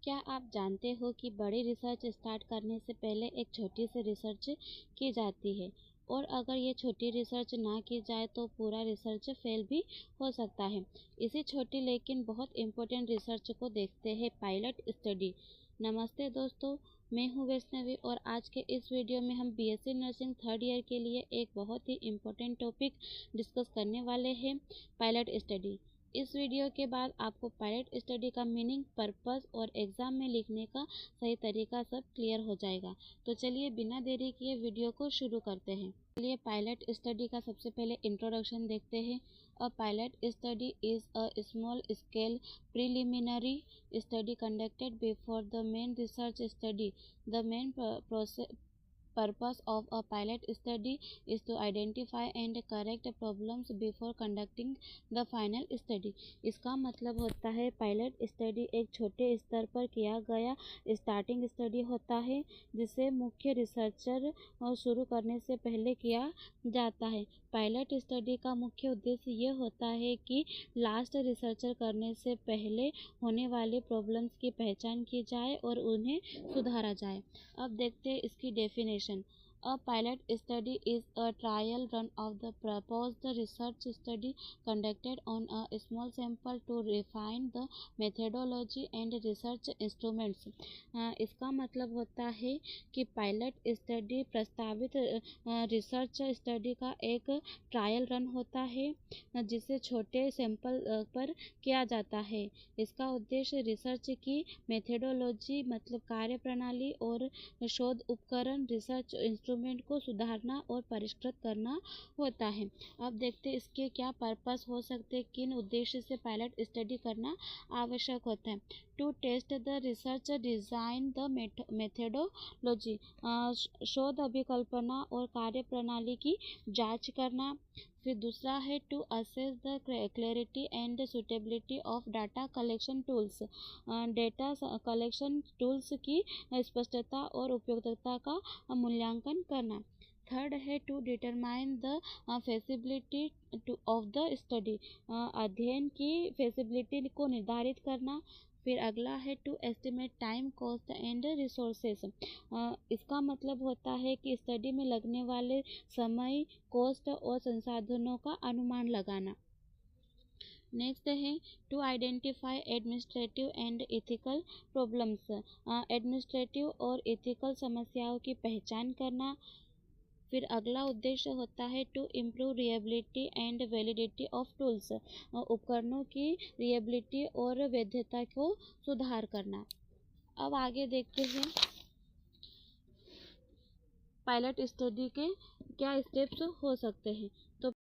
क्या आप जानते हो कि बड़ी रिसर्च स्टार्ट करने से पहले एक छोटी सी रिसर्च की जाती है और अगर ये छोटी रिसर्च ना की जाए तो पूरा रिसर्च फेल भी हो सकता है। इसी छोटी लेकिन बहुत इम्पोर्टेंट रिसर्च को देखते हैं पायलट स्टडी। नमस्ते दोस्तों, मैं हूँ वैष्णवी और आज के इस वीडियो में हम बीएससी नर्सिंग थर्ड ईयर के लिए एक बहुत ही इम्पोर्टेंट टॉपिक डिस्कस करने वाले हैं, पायलट स्टडी। इस वीडियो के बाद आपको पायलट स्टडी का मीनिंग, पर्पस और एग्ज़ाम में लिखने का सही तरीका सब क्लियर हो जाएगा। तो चलिए बिना देरी किए वीडियो को शुरू करते हैं। चलिए पायलट स्टडी का सबसे पहले इंट्रोडक्शन देखते हैं। A pilot study is a small scale preliminary study conducted before the main research study. The main purpose of a pilot study is to identify and correct problems before conducting the final study। इसका मतलब होता है pilot study एक छोटे स्तर पर किया गया स्टार्टिंग स्टडी होता है जिसे मुख्य रिसर्चर शुरू करने से पहले किया जाता है। पायलट स्टडी का मुख्य उद्देश्य ये होता है कि लास्ट रिसर्चर करने से पहले होने वाले प्रॉब्लम्स की पहचान की जाए और उन्हें सुधारा जाए। अब देखते हैं इसकी definition. A pilot study is a trial run of the proposed research study conducted on a small sample to refine the methodology and research instruments। इसका मतलब होता है कि पायलट स्टडी प्रस्तावित रिसर्च स्टडी का एक ट्रायल रन होता है जिसे छोटे सैंपल पर किया जाता है। इसका उद्देश्य रिसर्च की मेथडोलॉजी मतलब कार्यप्रणाली और शोध उपकरण रिसर्च इंस्ट्रूमेंट को सुधारना और परिष्कृत करना होता है। अब देखते हैं इसके क्या पर्पस हो सकते हैं, किन उद्देश्य से पायलट स्टडी करना आवश्यक होता है। To test the research design the methodology, शोध अभिकल्पना और कार्यप्रणाली की जांच करना। फिर दूसरा है to assess the clarity and suitability of data collection tools, data collection tools की स्पष्टता और उपयोगिता का मूल्यांकन करना। थर्ड है to determine the feasibility of the study, अध्ययन की फेसिबिलिटी को निर्धारित करना। फिर अगला है to estimate time, cost and resources, इसका मतलब होता है कि स्टडी में लगने वाले समय, कॉस्ट और संसाधनों का अनुमान लगाना। नेक्स्ट है to identify administrative and ethical problems, administrative और एथिकल समस्याओं की पहचान करना। फिर अगला उद्देश्य होता है to improve reliability and validity of tools, उपकरणों की रिएबिलिटी और वैधता को सुधार करना। अब आगे देखते हैं पायलट स्टडी के क्या स्टेप्स हो सकते हैं। तो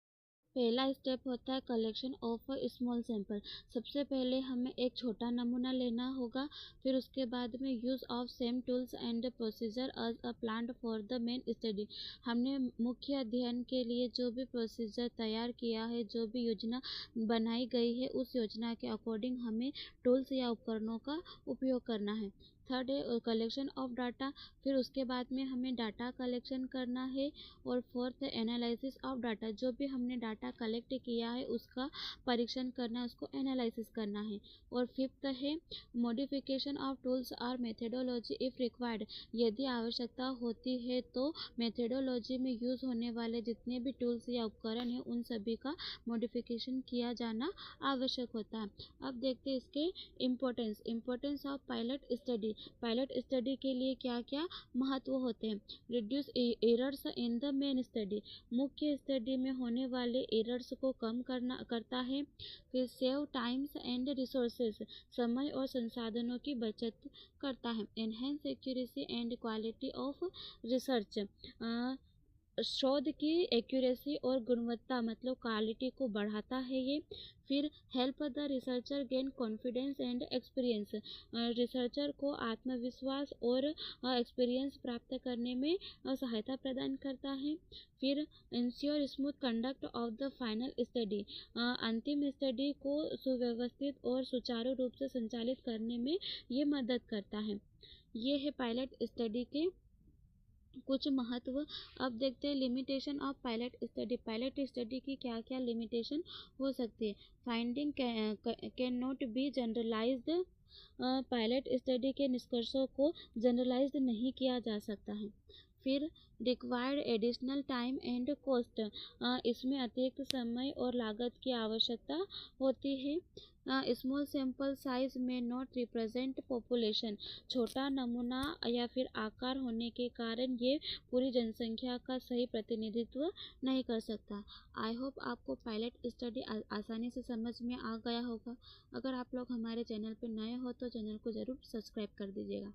पहला स्टेप होता है कलेक्शन ऑफ स्मॉल सैंपल। सबसे पहले हमें एक छोटा नमूना लेना होगा। फिर उसके बाद में use of same tools and procedure as a plan for the main study. हमने मुख्य अध्ययन के लिए जो भी प्रोसीजर तैयार किया है, जो भी योजना बनाई गई है, उस योजना के अकॉर्डिंग हमें टूल्स या उपकरणों का उपयोग करना है। थर्ड है कलेक्शन ऑफ डाटा, फिर उसके बाद में हमें डाटा कलेक्शन करना है। और फोर्थ है एनालिसिस ऑफ डाटा, जो भी हमने डाटा कलेक्ट किया है उसका परीक्षण करना, उसको एनालिसिस करना है। और फिफ्थ है मॉडिफिकेशन ऑफ टूल्स और मेथडोलॉजी इफ रिक्वायर्ड, यदि आवश्यकता होती है तो मेथडोलॉजी में यूज़ होने वाले जितने भी टूल्स या उपकरण हैं उन सभी का मॉडिफिकेशन किया जाना आवश्यक होता है। अब देखते हैं इसके importance of pilot study. Pilot study के लिए क्या क्या महत्व होते हैं। Reduce errors in the main study, मुख्य स्टडी में होने वाले एरर्स को कम करता है। फिर सेव टाइम्स एंड रिसोर्सेस, समय और संसाधनों की बचत करता है। Enhance accuracy and quality of research, शोध की एक्यूरेसी और गुणवत्ता मतलब क्वालिटी को बढ़ाता है ये। फिर help the researcher gain confidence and experience, researcher को आत्मविश्वास और एक्सपीरियंस प्राप्त करने में सहायता प्रदान करता है। फिर ensure smooth conduct of the final study, अंतिम स्टडी को सुव्यवस्थित और सुचारू रूप से संचालित करने में ये मदद करता है। ये है पायलट स्टडी के कुछ महत्व अब देखते हैं। Limitation of pilot study. Pilot study की क्या क्या लिमिटेशन हो सकती है। Finding can not be generalised. Pilot study के निष्कर्षों को जनरलाइज्ड नहीं किया जा सकता है। फिर required additional time and cost. इसमें अतिरिक्त समय और लागत की आवश्यकता होती है। स्मॉल सैंपल साइज में नॉट रिप्रेजेंट पॉपुलेशन। छोटा नमूना या फिर आकार होने के कारण ये पूरी जनसंख्या का सही प्रतिनिधित्व नहीं कर सकता। आई होप आपको पायलट स्टडी आसानी से समझ में आ गया होगा। अगर आप लोग हमारे चैनल पर नए हो तो चैनल को ज़रूर सब्सक्राइब कर दीजिएगा।